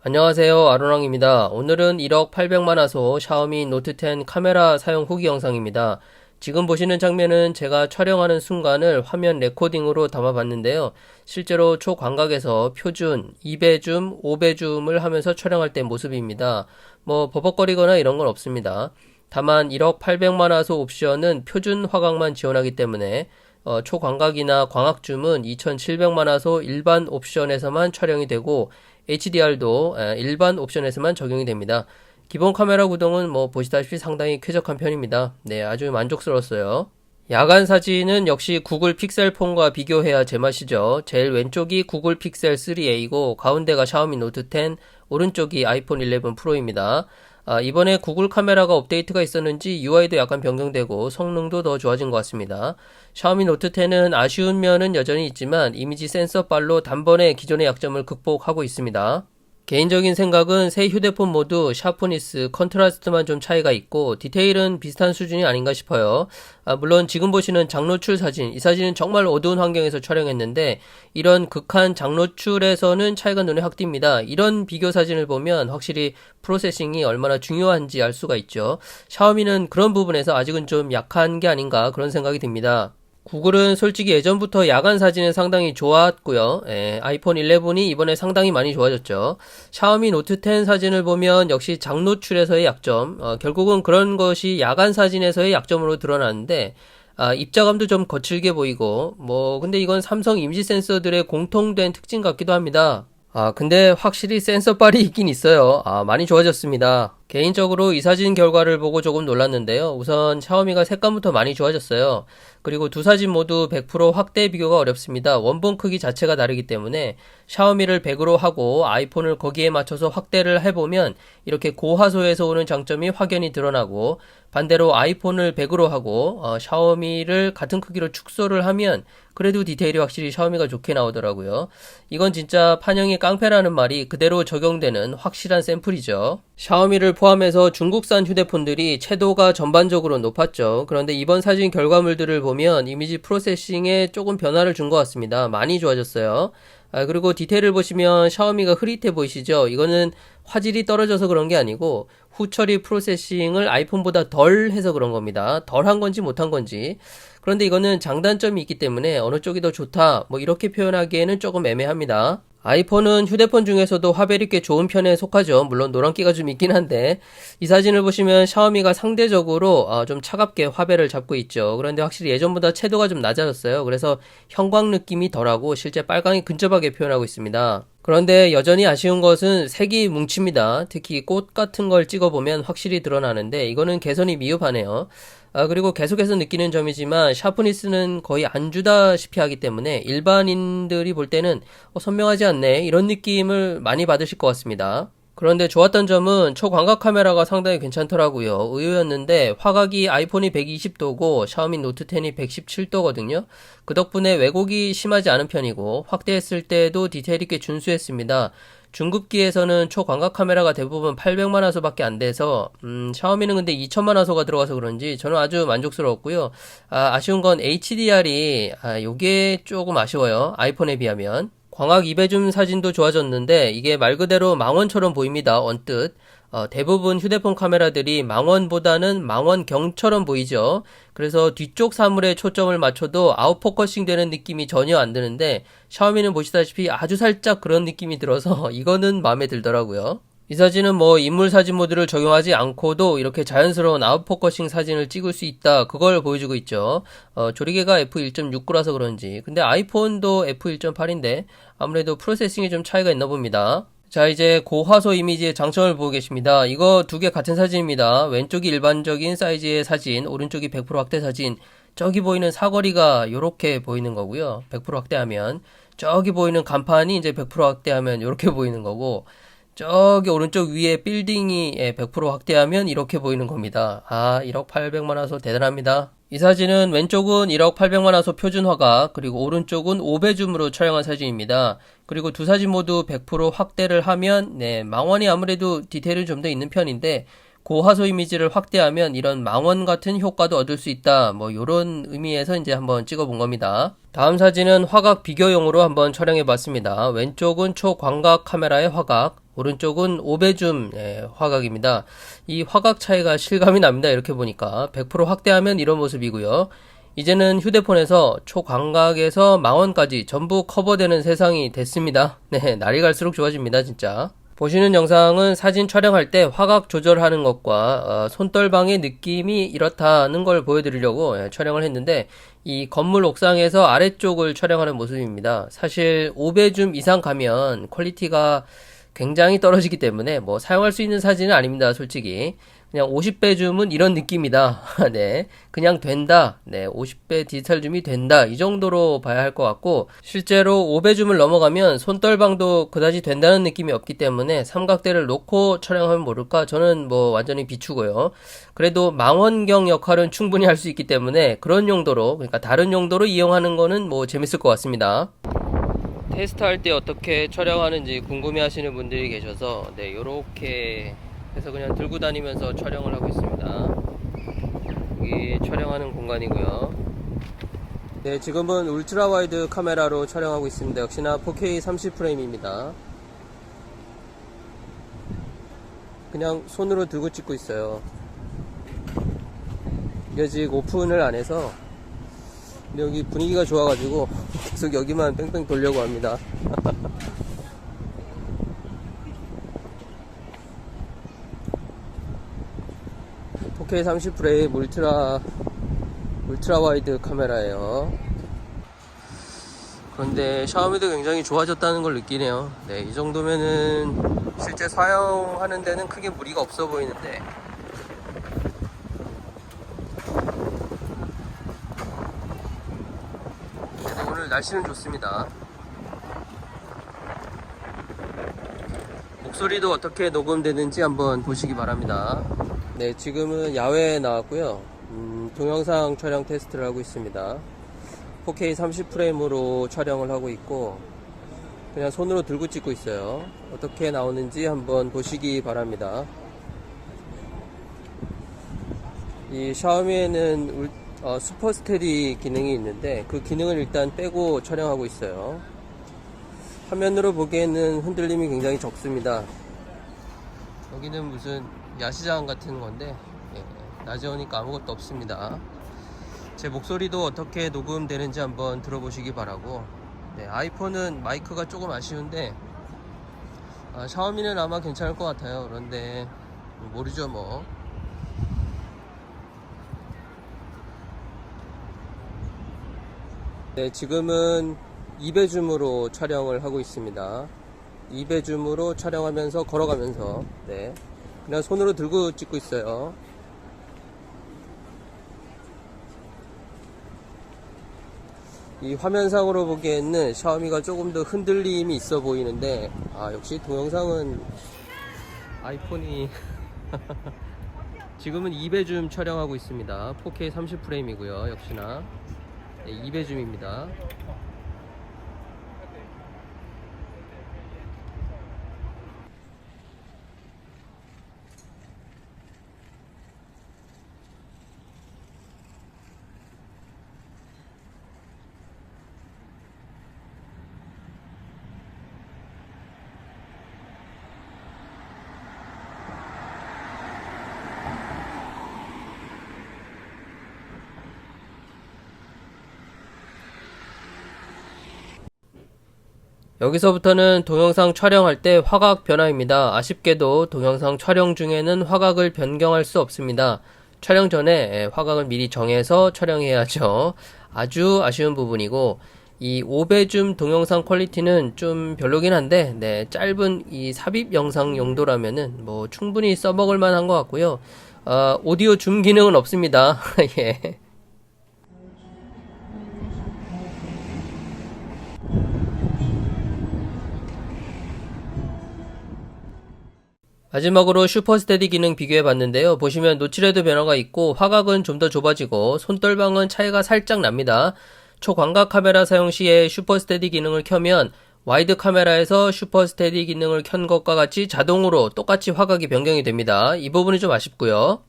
안녕하세요. 아로랑입니다. 오늘은 1억 800만 화소 샤오미 노트 10 카메라 사용 후기 영상입니다. 지금 보시는 장면은 제가 촬영하는 순간을 화면 레코딩으로 담아봤는데요. 실제로 초광각에서 표준 2배 줌, 5배 줌을 하면서 촬영할 때 모습입니다. 버벅거리거나 이런 건 없습니다. 다만 1억 800만 화소 옵션은 표준 화각만 지원하기 때문에 초광각이나 광학줌은 2700만 화소 일반 옵션에서만 촬영이 되고 HDR도 일반 옵션에서만 적용이 됩니다. 기본 카메라 구동은 보시다시피 상당히 쾌적한 편입니다. 네, 아주 만족스러웠어요. 야간 사진은 역시 구글 픽셀 폰과 비교해야 제맛이죠. 제일 왼쪽이 구글 픽셀 3A고 가운데가 샤오미 노트 10, 오른쪽이 아이폰 11 프로입니다. 이번에 구글 카메라가 업데이트가 있었는지 UI도 약간 변경되고 성능도 더 좋아진 것 같습니다. 샤오미 노트 10은 아쉬운 면은 여전히 있지만 이미지 센서빨로 단번에 기존의 약점을 극복하고 있습니다. 개인적인 생각은 새 휴대폰 모두 샤프니스, 컨트라스트만 좀 차이가 있고 디테일은 비슷한 수준이 아닌가 싶어요. 물론 지금 보시는 장노출 사진, 이 사진은 정말 어두운 환경에서 촬영했는데 이런 극한 장노출에서는 차이가 눈에 확 띕니다. 이런 비교 사진을 보면 확실히 프로세싱이 얼마나 중요한지 알 수가 있죠. 샤오미는 그런 부분에서 아직은 좀 약한 게 아닌가 그런 생각이 듭니다. 구글은 솔직히 예전부터 야간 사진은 상당히 좋았고요. 아이폰 11이 이번에 상당히 많이 좋아졌죠. 샤오미 노트 10 사진을 보면 역시 장노출에서의 약점, 결국은 그런 것이 야간 사진에서의 약점으로 드러나는데 입자감도 좀 거칠게 보이고 근데 이건 삼성 이미지 센서들의 공통된 특징 같기도 합니다. 근데 확실히 센서빨이 있긴 있어요. 많이 좋아졌습니다. 개인적으로 이 사진 결과를 보고 조금 놀랐는데요. 우선 샤오미가 색감부터 많이 좋아졌어요. 그리고 두 사진 모두 100% 확대 비교가 어렵습니다. 원본 크기 자체가 다르기 때문에 샤오미를 100으로 하고 아이폰을 거기에 맞춰서 확대를 해보면 이렇게 고화소에서 오는 장점이 확연히 드러나고 반대로 아이폰을 100으로 하고 샤오미를 같은 크기로 축소를 하면 그래도 디테일이 확실히 샤오미가 좋게 나오더라고요. 이건 진짜 판형이 깡패라는 말이 그대로 적용되는 확실한 샘플이죠. 샤오미를 포함해서 중국산 휴대폰들이 채도가 전반적으로 높았죠. 그런데 이번 사진 결과물들을 보면 이미지 프로세싱에 조금 변화를 준 것 같습니다. 많이 좋아졌어요. 그리고 디테일을 보시면 샤오미가 흐릿해 보이시죠? 이거는 화질이 떨어져서 그런 게 아니고 후처리 프로세싱을 아이폰보다 덜 해서 그런 겁니다. 덜 한 건지 못한 건지. 그런데 이거는 장단점이 있기 때문에 어느 쪽이 더 좋다 이렇게 표현하기에는 조금 애매합니다. 아이폰은 휴대폰 중에서도 화질이 꽤 좋은 편에 속하죠. 물론 노란기가 좀 있긴 한데 이 사진을 보시면 샤오미가 상대적으로 좀 차갑게 화질을 잡고 있죠. 그런데 확실히 예전보다 채도가 좀 낮아졌어요. 그래서 형광 느낌이 덜하고 실제 빨강이 근접하게 표현하고 있습니다. 그런데 여전히 아쉬운 것은 색이 뭉칩니다. 특히 꽃 같은 걸 찍어보면 확실히 드러나는데 이거는 개선이 미흡하네요. 그리고 계속해서 느끼는 점이지만 샤프니스는 거의 안 주다시피 하기 때문에 일반인들이 볼 때는 선명하지 않네 이런 느낌을 많이 받으실 것 같습니다. 그런데 좋았던 점은 초광각 카메라가 상당히 괜찮더라고요. 의외였는데 화각이 아이폰이 120도고 샤오미 노트 10이 117도거든요. 그 덕분에 왜곡이 심하지 않은 편이고 확대했을 때도 디테일이 꽤 준수했습니다. 중급기에서는 초광각 카메라가 대부분 800만 화소밖에 안 돼서 샤오미는 근데 2000만 화소가 들어가서 그런지 저는 아주 만족스러웠고요. 아쉬운 건 HDR이 요게 조금 아쉬워요. 아이폰에 비하면. 광학 2배줌 사진도 좋아졌는데 이게 말 그대로 망원처럼 보입니다. 언뜻. 대부분 휴대폰 카메라들이 망원보다는 망원경처럼 보이죠. 그래서 뒤쪽 사물에 초점을 맞춰도 아웃포커싱 되는 느낌이 전혀 안 드는데 샤오미는 보시다시피 아주 살짝 그런 느낌이 들어서 이거는 마음에 들더라고요. 이 사진은 인물 사진 모드를 적용하지 않고도 이렇게 자연스러운 아웃포커싱 사진을 찍을 수 있다. 그걸 보여주고 있죠. 조리개가 f1.69라서 그런지. 근데 아이폰도 f1.8인데 아무래도 프로세싱에 좀 차이가 있나 봅니다. 자, 이제 고화소 이미지의 장점을 보고 계십니다. 이거 두 개 같은 사진입니다. 왼쪽이 일반적인 사이즈의 사진, 오른쪽이 100% 확대 사진. 저기 보이는 사거리가 요렇게 보이는 거고요. 100% 확대하면. 저기 보이는 간판이 이제 100% 확대하면 요렇게 보이는 거고. 저기 오른쪽 위에 빌딩이 100% 확대하면 이렇게 보이는 겁니다. 1억 800만 화소 대단합니다. 이 사진은 왼쪽은 1억 800만 화소 표준 화각, 그리고 오른쪽은 5배 줌으로 촬영한 사진입니다. 그리고 두 사진 모두 100% 확대를 하면 망원이 아무래도 디테일은 좀 더 있는 편인데 고화소 이미지를 확대하면 이런 망원 같은 효과도 얻을 수 있다. 요런 의미에서 이제 한번 찍어본 겁니다. 다음 사진은 화각 비교용으로 한번 촬영해 봤습니다. 왼쪽은 초광각 카메라의 화각, 오른쪽은 5배 줌 화각입니다. 이 화각 차이가 실감이 납니다. 이렇게 보니까 100% 확대하면 이런 모습이고요. 이제는 휴대폰에서 초광각에서 망원까지 전부 커버되는 세상이 됐습니다. 네, 날이 갈수록 좋아집니다, 진짜. 보시는 영상은 사진 촬영할 때 화각 조절하는 것과 손떨방의 느낌이 이렇다는 걸 보여드리려고 촬영을 했는데, 이 건물 옥상에서 아래쪽을 촬영하는 모습입니다. 사실 5배 줌 이상 가면 퀄리티가 굉장히 떨어지기 때문에 뭐 사용할 수 있는 사진은 아닙니다, 솔직히. 그냥 50배 줌은 이런 느낌이다. 네. 그냥 된다. 네. 50배 디지털 줌이 된다. 이 정도로 봐야 할 것 같고, 실제로 5배 줌을 넘어가면 손떨방도 그다지 된다는 느낌이 없기 때문에 삼각대를 놓고 촬영하면 모를까? 저는 뭐 완전히 비추고요. 그래도 망원경 역할은 충분히 할 수 있기 때문에 그런 용도로, 그러니까 다른 용도로 이용하는 거는 뭐 재밌을 것 같습니다. 테스트할 때 어떻게 촬영하는지 궁금해 하시는 분들이 계셔서, 네, 요렇게 해서 그냥 들고 다니면서 촬영을 하고 있습니다. 여기 촬영하는 공간이고요. 네, 지금은 울트라 와이드 카메라로 촬영하고 있습니다. 역시나 4K 30프레임입니다. 그냥 손으로 들고 찍고 있어요. 이게 아직 오픈을 안 해서, 근데 여기 분위기가 좋아가지고 계속 여기만 뺑뺑 돌려고 합니다. 4K 30프레임 울트라 와이드 카메라예요. 그런데 샤오미도 굉장히 좋아졌다는 걸 느끼네요. 네, 이 정도면은 실제 사용하는 데는 크게 무리가 없어 보이는데, 그래도 오늘 날씨는 좋습니다. 목소리도 어떻게 녹음되는지 한번 보시기 바랍니다. 네, 지금은 야외에 나왔고요. 동영상 촬영 테스트를 하고 있습니다. 4K 30프레임으로 촬영을 하고 있고, 그냥 손으로 들고 찍고 있어요. 어떻게 나오는지 한번 보시기 바랍니다. 이 샤오미에는 슈퍼 스테디 기능이 있는데, 그 기능을 일단 빼고 촬영하고 있어요. 화면으로 보기에는 흔들림이 굉장히 적습니다. 여기는 무슨 야시장 같은 건데, 낮에 오니까 아무것도 없습니다. 제 목소리도 어떻게 녹음되는지 한번 들어보시기 바라고. 네, 아이폰은 마이크가 조금 아쉬운데, 샤오미는 아마 괜찮을 것 같아요. 그런데 모르죠 뭐. 네, 지금은 2배 줌으로 촬영을 하고 있습니다. 2배 줌으로 촬영하면서 걸어가면서, 네, 그냥 손으로 들고 찍고 있어요. 이 화면상으로 보기에는 샤오미가 조금 더 흔들림이 있어 보이는데, 역시 동영상은 아이폰이 지금은 2배 줌 촬영하고 있습니다. 4K 30프레임이고요. 역시나 2배 줌입니다. 여기서부터는 동영상 촬영할 때 화각 변화입니다. 아쉽게도 동영상 촬영 중에는 화각을 변경할 수 없습니다. 촬영 전에 화각을 미리 정해서 촬영해야죠. 아주 아쉬운 부분이고, 이 5배 줌 동영상 퀄리티는 좀 별로긴 한데, 네, 짧은 이 삽입 영상 용도라면은 뭐 충분히 써먹을 만한 것 같고요. 오디오 줌 기능은 없습니다. 예. 마지막으로 슈퍼 스테디 기능 비교해 봤는데요. 보시면 노출에도 변화가 있고, 화각은 좀 더 좁아지고 손떨방은 차이가 살짝 납니다. 초광각 카메라 사용 시에 슈퍼 스테디 기능을 켜면 와이드 카메라에서 슈퍼 스테디 기능을 켠 것과 같이 자동으로 똑같이 화각이 변경이 됩니다. 이 부분이 좀 아쉽고요.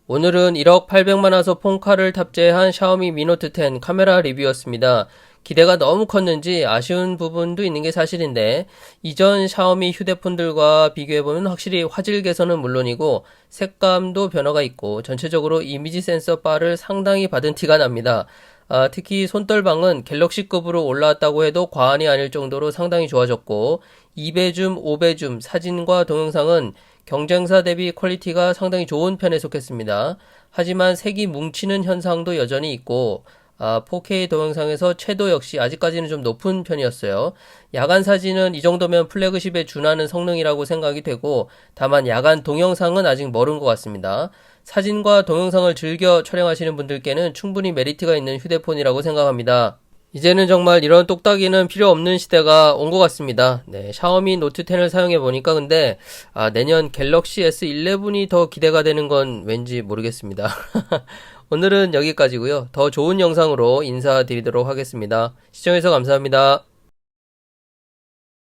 오늘은 1억 800만 화소 폰카를 탑재한 샤오미 미노트 10 카메라 리뷰였습니다. 기대가 너무 컸는지 아쉬운 부분도 있는 게 사실인데, 이전 샤오미 휴대폰들과 비교해보면 확실히 화질 개선은 물론이고 색감도 변화가 있고 전체적으로 이미지 센서 바를 상당히 받은 티가 납니다. 특히 손떨방은 갤럭시급으로 올라왔다고 해도 과언이 아닐 정도로 상당히 좋아졌고, 2배 줌, 5배 줌 사진과 동영상은 경쟁사 대비 퀄리티가 상당히 좋은 편에 속했습니다. 하지만 색이 뭉치는 현상도 여전히 있고, 4K 동영상에서 채도 역시 아직까지는 좀 높은 편이었어요. 야간 사진은 이 정도면 플래그십에 준하는 성능이라고 생각이 되고, 다만 야간 동영상은 아직 멀은 것 같습니다. 사진과 동영상을 즐겨 촬영하시는 분들께는 충분히 메리트가 있는 휴대폰이라고 생각합니다. 이제는 정말 이런 똑딱이는 필요 없는 시대가 온 것 같습니다. 네, 샤오미 노트 10을 사용해 보니까 근데 내년 갤럭시 S11이 더 기대가 되는 건 왠지 모르겠습니다. 오늘은 여기까지고요. 더 좋은 영상으로 인사드리도록 하겠습니다. 시청해주셔서 감사합니다.